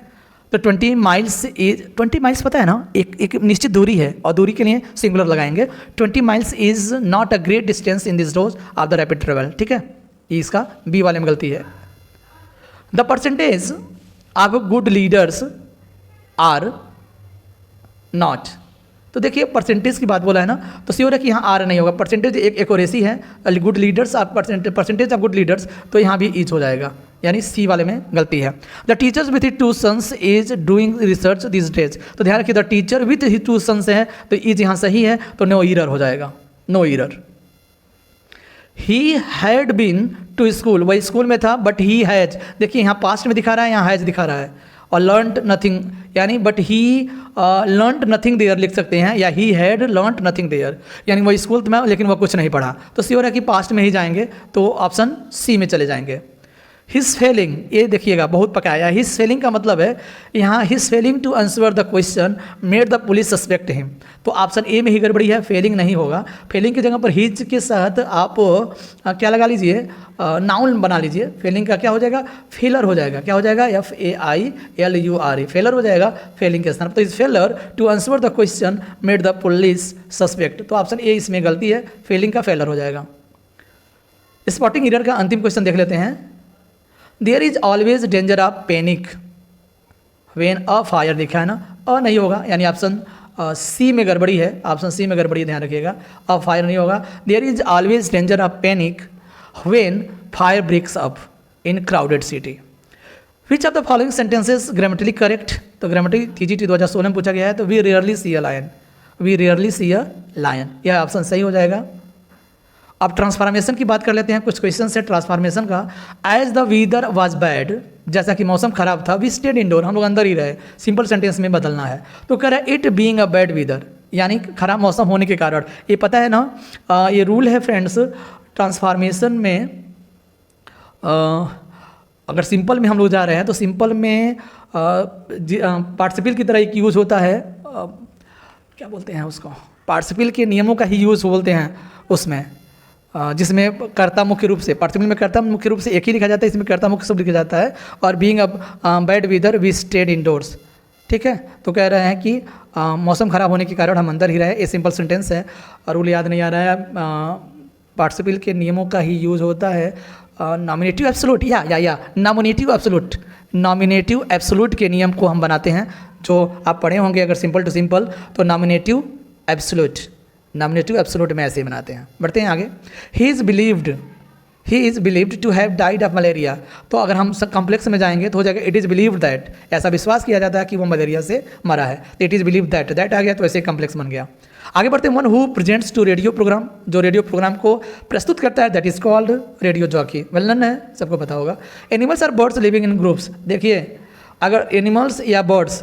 तो 20 माइल्स पता है ना, एक निश्चित दूरी है, और दूरी के लिए सिंगुलर लगाएंगे। 20 miles is not a great distance in this rose of the rapid travel, ठीक है। ये इसका बी वाले में गलती है। The percentage of good leaders are not. तो देखिए परसेंटेज की बात बोला है ना, तो श्योर है कि यहाँ आर नहीं होगा। परसेंटेज एक एक्यूरेसी है, good leaders of percentage of good leaders, तो यहाँ भी इज हो जाएगा, यानी सी वाले में गलती है। The teachers with his 2 sons is doing research this days. तो ध्यान रखिए the teacher with his 2 sons है, तो इज यहाँ सही है, तो नो ईरर हो जाएगा, no error. He had been to school, वही स्कूल में था, बट ही हैज, देखिए यहाँ पास्ट में दिखा रहा है, यहाँ हैज दिखा रहा है, और लर्नड नथिंग यानी but he learned nothing there लिख सकते हैं, या he had learned nothing there यानी वो स्कूल में लेकिन वो कुछ नहीं पढ़ा। तो श्योर है कि पास्ट में ही जाएंगे, तो ऑप्शन सी में चले जाएंगे। हिज फेलिंग, ये देखिएगा बहुत पकाया। हिज फेलिंग का मतलब है यहाँ his failing to answer the question made the police suspect him. तो ऑप्शन ए में ही गड़बड़ी है, फेलिंग नहीं होगा। फेलिंग की जगह पर हिज के साथ आप क्या लगा लीजिए, नाउन बना लीजिए। फेलिंग का क्या हो जाएगा, फेलर हो जाएगा। क्या हो जाएगा, FAILURE, फेलर हो जाएगा फेलिंग के स्थान पर। तो is failure to answer the question made the police suspect, तो ऑप्शन ए इसमें गलती है, फेलिंग का फेलर हो जाएगा। स्पॉटिंग एरर का अंतिम क्वेश्चन देख लेते हैं। There is always danger of panic when a fire, देखा है ना, अ नहीं होगा यानी ऑप्शन सी में गड़बड़ी है, ऑप्शन सी में गड़बड़ी, ध्यान रखिएगा, अ फायर नहीं होगा। There is always danger of panic when fire breaks up in crowded city. Which of the following sentences grammatically correct, तो ग्रामेटिक TGT 2016 में पूछा गया है। तो we rarely see a lion, we rarely see a lion, यह option सही हो जाएगा। अब ट्रांसफॉर्मेशन की बात कर लेते हैं, कुछ क्वेश्चन है ट्रांसफॉर्मेशन का। As the weather was bad, जैसा कि मौसम खराब था, वी स्टेड इंडोर, हम लोग अंदर ही रहे, सिंपल सेंटेंस में बदलना है। तो कह रहा है it being a bad weather, यानी खराब मौसम होने के कारण। ये पता है ना, ये रूल है फ्रेंड्स ट्रांसफॉर्मेशन में। अगर सिंपल में हम लोग जा रहे हैं तो सिंपल में पार्टिसिपल की तरह एक यूज़ होता है, क्या बोलते हैं उसको, पार्टिसिपल के नियमों का ही यूज़ बोलते हैं उसमें, जिसमें कर्ता मुख्य रूप से, पार्टिसिपल में कर्ता मुख्य रूप से एक ही लिखा जाता है, इसमें कर्ता मुख्य शब्द लिखा जाता है। और being a bad weather we stayed indoors, ठीक है। तो कह रहे हैं कि मौसम खराब होने के कारण हम अंदर ही रहे, ये सिंपल सेंटेंस है। और रूल याद नहीं आ रहा है, पार्टिसिपल के नियमों का ही यूज़ होता है। नॉमिनेटिव एब्सोल्यूट या नॉमिनेटिव एब्सोल्यूट, नॉमिनेटिव एब्सोल्यूट के नियम को हम बनाते हैं, जो आप पढ़े होंगे अगर सिंपल टू सिंपल, तो नॉमिनेटिव एब्सोल्यूट, नॉमिनेटिव एब्सोल्यूट में ऐसे ही बनाते हैं। बढ़ते हैं आगे। He is believed to have died of malaria, तो अगर हम कॉम्प्लेक्स में जाएंगे तो हो जाएगा इट इज़ बिलीव्ड दैट, ऐसा विश्वास किया जाता है कि वो मलेरिया से मरा है, तो इट इज़ बिलीव्ड दैट आ गया, तो ऐसे कॉम्प्लेक्स बन गया। आगे बढ़ते हैं। One who presents to radio program, जो रेडियो प्रोग्राम को प्रस्तुत करता है, that is called radio jockey, well known है, सबको पता होगा। Animals are birds living in groups, देखिए अगर एनिमल्स या बर्ड्स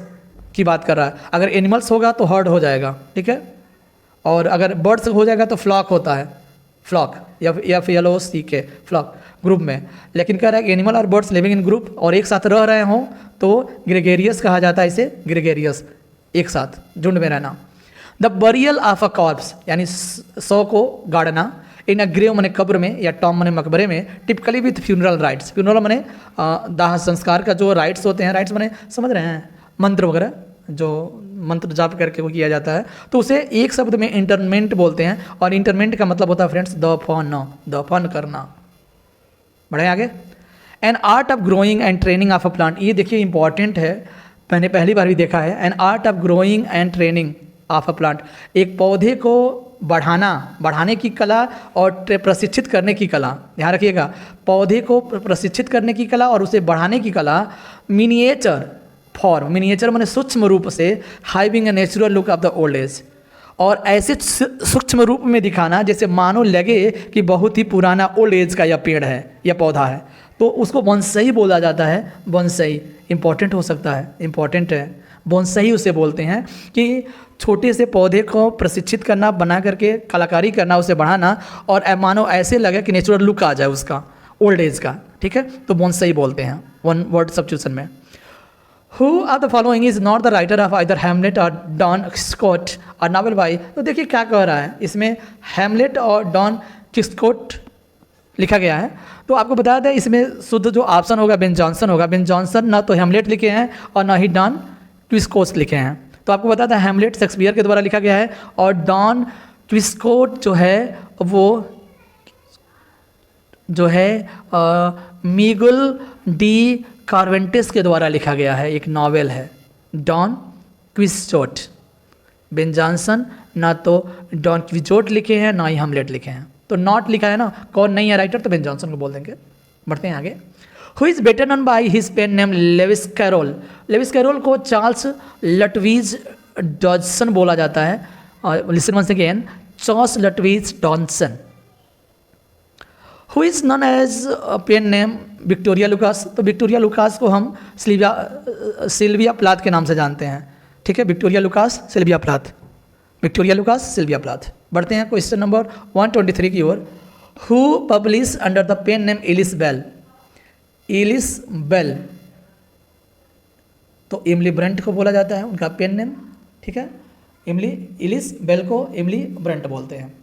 की बात कर रहा है, अगर एनिमल्स होगा तो हर्ड हो जाएगा, ठीक है, और अगर बर्ड्स हो जाएगा तो फ्लॉक होता है, फ्लॉक या FLOCK, फ्लॉक, ग्रुप में। लेकिन कह रहा है कि एनिमल और बर्ड्स लिविंग इन ग्रुप और एक साथ रह रहे हों तो ग्रेगेरियस कहा जाता है इसे, ग्रेगेरियस, एक साथ झुंड में रहना। The burial of a corps, यानी शव को गाड़ना, इन अ ग्रेव मने कब्र में, या टॉम मने मकबरे में, typically with funeral rights, funeral मने दाह संस्कार का जो राइट्स होते हैं, राइट्स मने समझ रहे हैं, मंत्र वगैरह जो मंत्र जाप करके वो किया जाता है, तो उसे एक शब्द में इंटरमेंट बोलते हैं। और इंटरमेंट का मतलब होता है फ्रेंड्स दफन करना। बढ़े आगे। An art of growing and training of a plant, ये देखिए इंपॉर्टेंट है, मैंने पहली बार भी देखा है। An art of growing and training of a plant, एक पौधे को बढ़ाने की कला और प्रशिक्षित करने की कला, ध्यान रखिएगा, पौधे को प्रशिक्षित करने की कला और उसे बढ़ाने की कला। मिनिएचर फॉर्म, मिनिएचर माने सूक्ष्म रूप से, hiving a natural look of the old age, और ऐसे सूक्ष्म रूप में दिखाना जैसे मानो लगे कि बहुत ही पुराना ओल्ड एज का यह पेड़ है या पौधा है, तो उसको बोनसाई बोला जाता है। बोनसाई इंपॉर्टेंट हो सकता है, इंपॉर्टेंट है, बोनसाई उसे बोलते हैं कि छोटे से पौधे को प्रशिक्षित करना, बना करके कलाकारी करना, उसे बढ़ाना, और मानो ऐसे लगे कि नेचुरल लुक आ जाए उसका ओल्ड एज का, ठीक है, तो बोनसाई बोलते हैं वन वर्ड सब्स्टिट्यूशन में। Who of the following is not the writer of either Hamlet or Don Quixote or novel by, तो देखिए क्या कह रहा है इसमें, हैमलेट और डॉन किस्कोट लिखा गया है। तो आपको बता दें इसमें शुद्ध जो ऑप्शन होगा बेन जॉनसन होगा। बेन जॉनसन ना तो हैमलेट लिखे हैं और ना ही डॉन क्विस्कोट लिखे हैं। तो आपको बता दें हैमलेट शेक्सपियर के द्वारा लिखा गया है और डॉन क्विस्कोट जो है मीगुल डी कार्वेंटिस के द्वारा लिखा गया है, एक नॉवेल है डॉन क्विस्कोट। बेन जॉनसन ना तो डॉन क्विजोट लिखे हैं ना ही हैमलेट लिखे हैं, तो नॉट लिखा है ना, कौन नहीं है राइटर, तो बेन जॉनसन को बोल देंगे। बढ़ते हैं आगे। Who is better known by his pen name Lewis Carroll. Lewis Carroll को चार्ल्स लटवीज डॉजसन बोला जाता है। Listen once again, Charles Lutwidge Dodgson. Who is known as pen name Victoria Lucas, तो विक्टोरिया लुकास को हम Sylvia Plath के नाम से जानते हैं, ठीक है, Victoria Lucas, Sylvia Plath, Victoria Lucas, Sylvia Plath. बढ़ते हैं क्वेश्चन नंबर 123 की ओर। Who publish under the pen name Ellis Bell, Ellis Bell, तो एमिली ब्रंट को बोला जाता है उनका पेन नेम, ठीक है, एलिस बेल को एमिली ब्रंट बोलते हैं।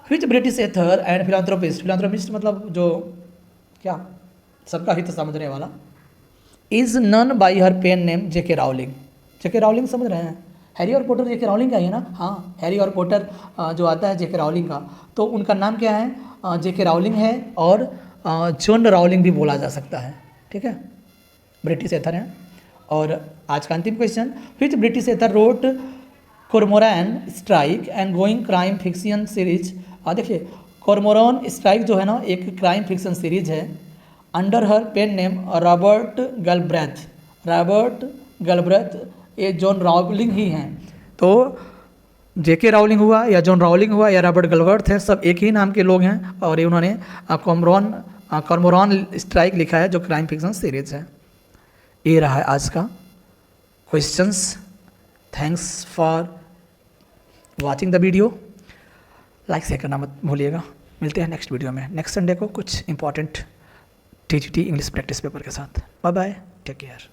Which British author and philanthropist, philanthropist मतलब जो क्या सबका हित समझने वाला, is known by her pen name JK Rowling. JK Rowling समझ रहे हैं, हैरी और पॉटर जेके रावलिंग का ही है ना, हाँ, हैरी और पॉटर जो आता है जेके रावलिंग का, तो उनका नाम क्या है, जेके रावलिंग है, और जॉन रावलिंग भी बोला जा सकता है, ठीक है, ब्रिटिश एथर हैं। और आज का अंतिम question, which British author wrote Cormoran Strike and going crime fiction series. देखिए कॉर्मोरान स्ट्राइक जो है ना एक क्राइम फिक्शन सीरीज है, under her pen name Robert Galbraith, Robert Galbraith, ये जॉन रावलिंग ही हैं। तो जेके रावलिंग हुआ या जॉन रावलिंग हुआ या रॉबर्ट गैलब्रेथ है, सब एक ही नाम के लोग हैं, और ये उन्होंने कॉर्मोरान स्ट्राइक लिखा है जो क्राइम फिक्शन सीरीज है। ये रहा है आज का questions. Thanks for watching the video, like share करना मत भूलिएगा। मिलते हैं नेक्स्ट वीडियो में, नेक्स्ट संडे को कुछ important TGT English practice paper के साथ। Bye bye, take care.